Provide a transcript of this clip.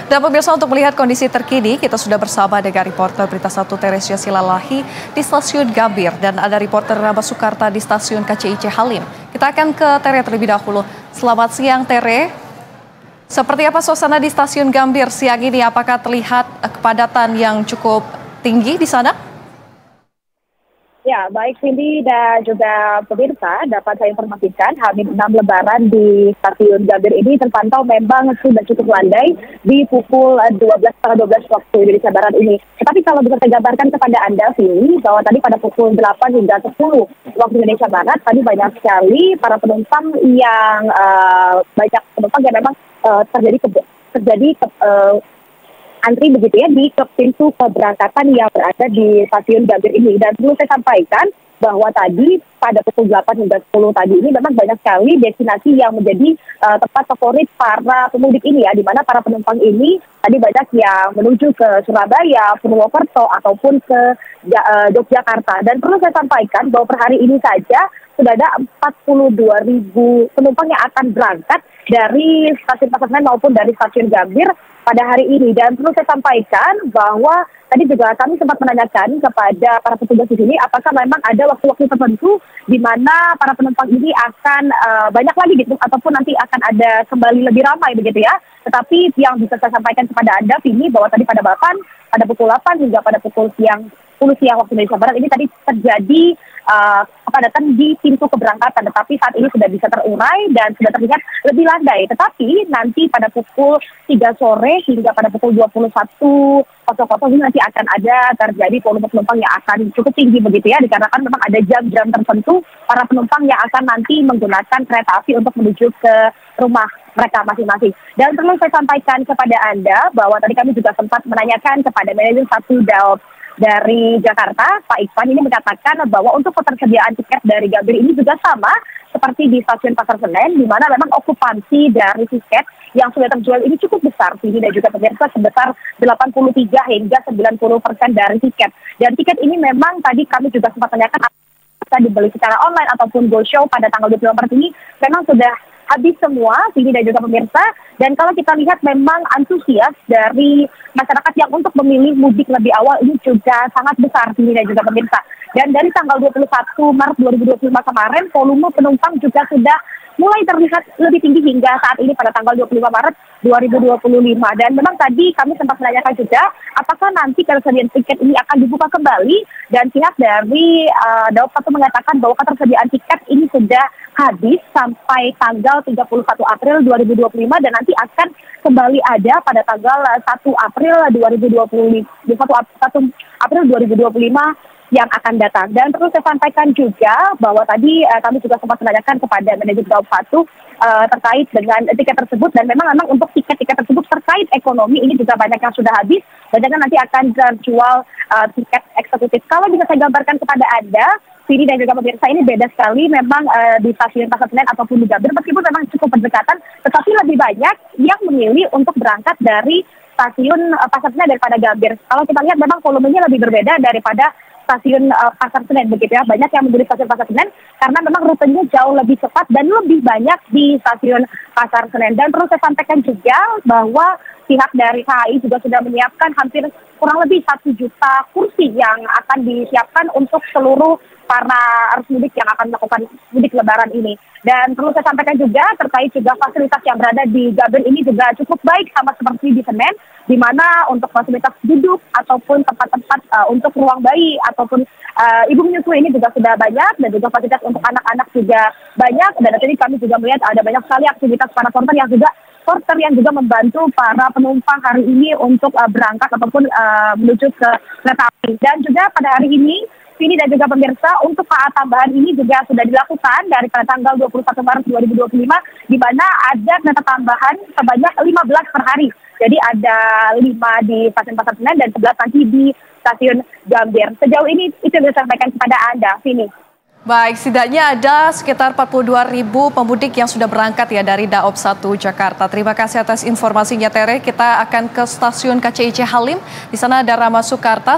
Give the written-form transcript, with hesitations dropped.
Dan pemirsa, untuk melihat kondisi terkini, kita sudah bersama dengan reporter Berita 1 Teresia Silalahi di Stasiun Gambir dan ada reporter Rama Sukarta di Stasiun KCIC Halim. Kita akan ke Tere terlebih dahulu. Selamat siang, Tere. Seperti apa suasana di Stasiun Gambir siang ini? Apakah terlihat kepadatan yang cukup tinggi di sana? Ya, baik Cindy dan juga pemirsa, dapat saya informasikan H-6 Lebaran di Stasiun Gambir ini terpantau memang sudah cukup landai di pukul 12.12 waktu Indonesia Barat ini. Tetapi kalau bisa saya gambarkan kepada Anda, Cindy, bahwa tadi pada pukul 8 hingga 10 waktu Indonesia Barat, tadi banyak sekali para penumpang yang memang terjadi antri begitu ya di pintu keberangkatan yang berada di Stasiun Gambir ini. Dan perlu saya sampaikan bahwa tadi pada pukul 8 hingga 10 tadi ini memang banyak sekali destinasi yang menjadi tempat favorit para pemudik ini ya, di mana para penumpang ini tadi banyak yang menuju ke Surabaya, Purwokerto ataupun ke Yogyakarta. Dan perlu saya sampaikan bahwa per hari ini saja sudah ada 42.000 penumpang yang akan berangkat dari stasiun Pasar Senen maupun dari Stasiun Gambir pada hari ini. Dan perlu saya sampaikan bahwa tadi juga kami sempat menanyakan kepada para petugas di sini apakah memang ada waktu-waktu tertentu di mana para penumpang ini akan banyak lagi gitu ataupun nanti akan ada kembali lebih ramai begitu ya. Tetapi yang bisa saya sampaikan kepada Anda ini bahwa tadi pada pukul 8 hingga pada pukul 10 siang waktu Indonesia Barat ini tadi terjadi kepadatan di pintu keberangkatan, tetapi saat ini sudah bisa terurai dan sudah terlihat lebih landai. Tetapi nanti pada pukul 3 sore hingga pada pukul 21.00 ini nanti akan ada terjadi volume penumpang yang akan cukup tinggi begitu ya, dikarenakan memang ada jam-jam tertentu para penumpang yang akan nanti menggunakan kereta api untuk menuju ke rumah mereka masing-masing. Dan perlu saya sampaikan kepada Anda bahwa tadi kami juga sempat menanyakan kepada manajer 1 Daob dari Jakarta, Pak Ivan ini mengatakan bahwa untuk ketersediaan tiket dari Gambir ini juga sama seperti di Stasiun Pasar Senen, di mana memang okupansi dari tiket yang sudah terjual ini cukup besar, dan juga pemirsa sebesar 83 hingga 90% dari tiket. Dan tiket ini memang tadi kami juga sempat tanyakan bisa dibeli secara online ataupun go show pada tanggal 25 Maret ini memang sudah habis semua, dan juga pemirsa. Dan kalau kita lihat memang antusias dari masyarakat yang untuk memilih mudik lebih awal ini juga sangat besar, dan juga pemirsa. Dan dari tanggal 21 Maret 2025 kemarin, volume penumpang juga sudah mulai terlihat lebih tinggi hingga saat ini pada tanggal 25 Maret 2025. Dan memang tadi kami sempat menanyakan juga apakah nanti ketersediaan tiket ini akan dibuka kembali, dan pihak dari Daob 1 mengatakan bahwa ketersediaan tiket ini sudah habis sampai tanggal 31 April 2025 dan nanti akan kembali ada pada tanggal 1 April 2025 yang akan datang. Dan perlu saya sampaikan juga bahwa tadi kami juga sempat menanyakan kepada manajer Daob 1 terkait dengan tiket tersebut, dan memang untuk tiket-tiket tersebut terkait ekonomi ini juga banyak yang sudah habis, banyaknya nanti akan terjual tiket eksekutif. Kalau bisa saya gambarkan kepada Anda, Sini dan juga pemirsa, ini beda sekali memang di Stasiun Pasar Senen ataupun di Gambir, meskipun memang cukup berdekatan, tetapi lebih banyak yang memilih untuk berangkat dari Stasiun Pasar Senen daripada Gambir. Kalau kita lihat memang volumenya lebih berbeda daripada Stasiun Pasar Senen begitu ya. Banyak yang memilih Stasiun Pasar Senen karena memang rutenya jauh lebih cepat dan lebih banyak di Stasiun Pasar Senen. Dan perlu saya sampaikan juga bahwa pihak dari KAI juga sudah menyiapkan hampir kurang lebih 1 juta kursi yang akan disiapkan untuk seluruh para arus mudik yang akan melakukan mudik lebaran ini. Dan perlu saya sampaikan juga terkait juga fasilitas yang berada di Gambir ini juga cukup baik sama seperti di Senen, di mana untuk fasilitas duduk ataupun tempat-tempat untuk ruang bayi ataupun ibu menyusui ini juga sudah banyak, dan juga fasilitas untuk anak-anak juga banyak. Dan tadi kami juga melihat ada banyak sekali aktivitas para porter yang juga membantu para penumpang hari ini untuk berangkat ataupun menuju ke kereta api. Dan juga pada hari ini, Vini dan juga pemirsa, untuk KA tambahan ini juga sudah dilakukan dari pada tanggal 21 Maret 2025, di mana ada kereta tambahan sebanyak 15 per hari. Jadi ada 5 di Stasiun Pasar Senen dan 11 nanti di Stasiun Gambir. Sejauh ini itu yang saya sampaikan kepada Anda, Vini. Baik, setidaknya ada sekitar 42.000 pemudik yang sudah berangkat ya dari Daob 1 Jakarta. Terima kasih atas informasinya, Tere. Kita akan ke Stasiun KCIC Halim. Di sana ada Rama Sukarta.